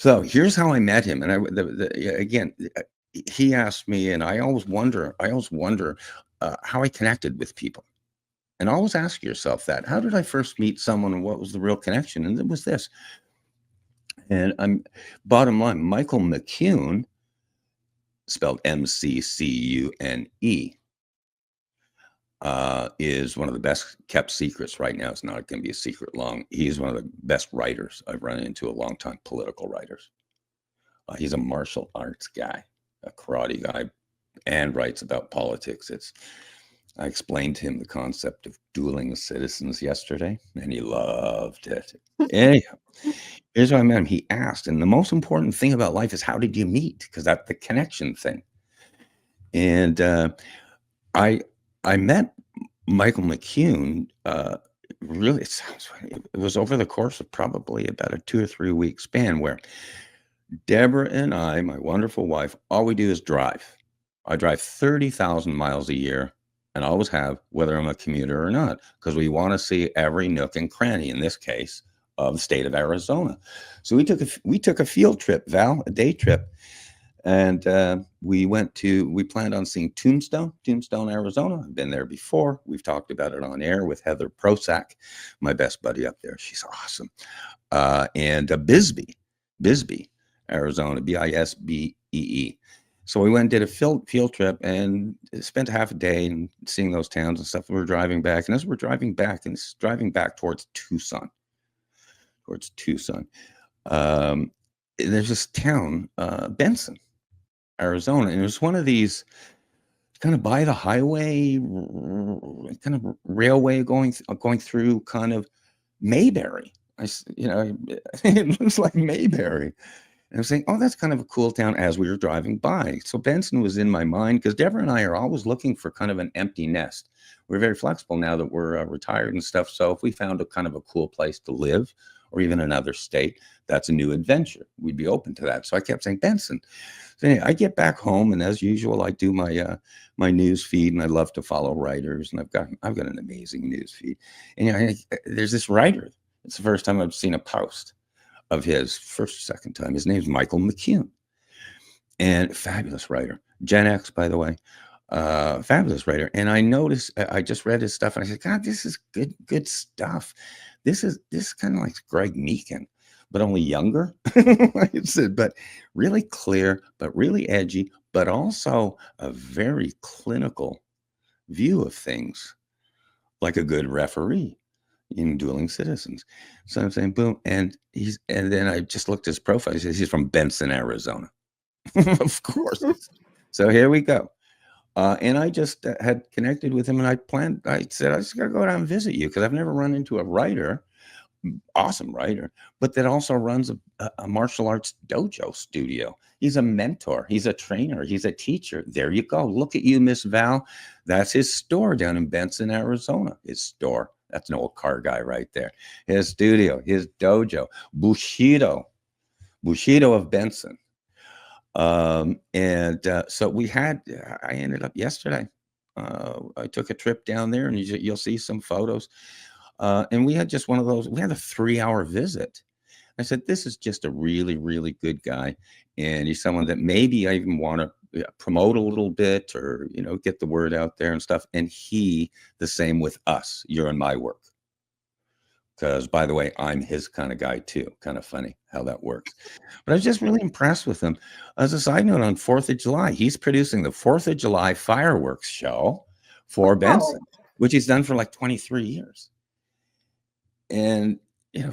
So here's how I met him, and again, he asked me, and I always wonder how I connected with people, and always ask yourself that: how did I first meet someone, and what was the real connection? And it was this. And I'm bottom line, Michael Mccune, spelled Mccune, is one of the best kept secrets right now. It's not going to be a secret long. He's one of the best writers I've run into a long time, political writers. He's a martial arts guy, a karate guy, and writes about politics. I explained to him the concept of dueling citizens yesterday, and he loved it. Anyhow, here's what I met him. He asked, and the most important thing about life is how did you meet? Because that's the connection thing. And I met Michael Mccune. Really, it sounds funny. It was over the course of probably about a 2 or 3 week span where Deborah and I, my wonderful wife, all we do is drive. I drive 30,000 miles a year, and I always have, whether I'm a commuter or not, because we want to see every nook and cranny, in this case, of the state of Arizona. So we took a field trip, Val, a day trip, and we planned on seeing Tombstone, Arizona. I've been there before. We've talked about it on air with Heather Prosack, my best buddy up there. She's awesome. And Bisbee, Arizona, Bisbee. So we went and did a field trip and spent half a day and seeing those towns and stuff. We were driving back, and as we're driving back, towards Tucson, there's this town, Benson, Arizona, and it was one of these kind of by the highway, kind of railway going through kind of Mayberry. It looks like Mayberry. And I was saying, oh, that's kind of a cool town as we were driving by. So Benson was in my mind because Deborah and I are always looking for kind of an empty nest. We're very flexible now that we're retired and stuff. So if we found a kind of a cool place to live or even another state, that's a new adventure. We'd be open to that. So I kept saying, Benson. So anyway, I get back home, and as usual, I do my news feed, and I love to follow writers, and I've got an amazing news feed. And there's this writer. It's the first time I've seen a post of his, second time. His name's Michael Mccune, and fabulous writer. Gen X, by the way, fabulous writer. And I noticed, I just read his stuff, and I said, God, this is good stuff. This is kind of like Greg Meakin, but only younger. I said, but really clear, but really edgy, but also a very clinical view of things, like a good referee in dueling citizens. So I'm saying, boom. And then I just looked at his profile. He says he's from Benson, Arizona. Of course. So here we go. And I just had connected with him, and I said, I just got to go down and visit you because I've never run into a writer, awesome writer, but that also runs a martial arts dojo studio. He's a mentor. He's a trainer. He's a teacher. There you go. Look at you, Miss Val. That's his store down in Benson, Arizona. His store. That's an old car guy right there. His studio, his dojo, Bushido of Benson. So I ended up yesterday. I took a trip down there, and you'll see some photos. And we had just one of those. We had a 3-hour visit. I said, this is just a really, really good guy. And he's someone that maybe I even want to promote a little bit or, get the word out there and stuff. And the same with us. You're in my work. Because, by the way, I'm his kind of guy, too. Kind of funny how that works. But I was just really impressed with him. As a side note, on 4th of July, he's producing the 4th of July fireworks show for Benson, which he's done for like 23 years. And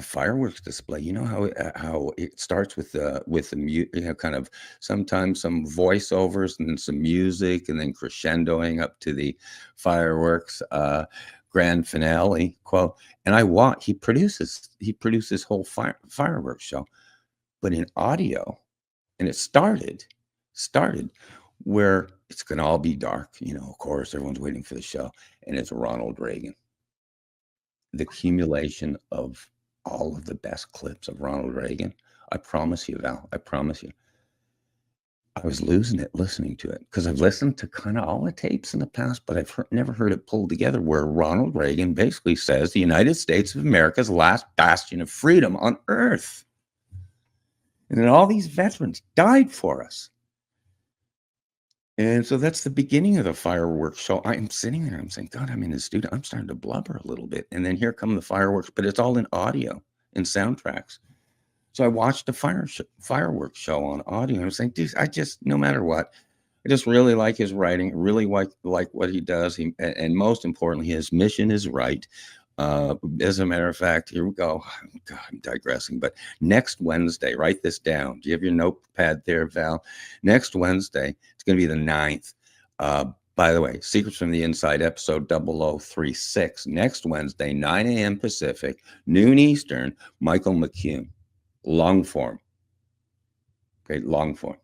fireworks display. How it starts with the kind of sometimes some voiceovers and some music, and then crescendoing up to the fireworks grand finale quote. And he produces whole fireworks show, but in audio, and it started where it's gonna all be dark. Of course, everyone's waiting for the show, and it's Ronald Reagan. The accumulation of all of the best clips of Ronald Reagan. I promise you, Val, I promise you. I was losing it listening to it because I've listened to kind of all the tapes in the past, but I've never heard it pulled together where Ronald Reagan basically says the United States of America is the last bastion of freedom on earth. And then all these veterans died for us. And so that's the beginning of the fireworks show. I'm sitting there, I'm saying, God, I'm in the studio. I'm starting to blubber a little bit. And then here come the fireworks, but it's all in audio and soundtracks. So I watched the fireworks show on audio. I was saying, dude, I just, no matter what, I just really like his writing, really like what he does. And most importantly, his mission is right. As a matter of fact, here we go. God, I'm digressing, but next Wednesday, write this down. Do you have your notepad there, Val? Next Wednesday, it's going to be the 9th. By the way, Secrets from the Inside, episode 0036. Next Wednesday, 9 a.m. Pacific, noon Eastern, Michael Mccune. Long form. Okay, long form.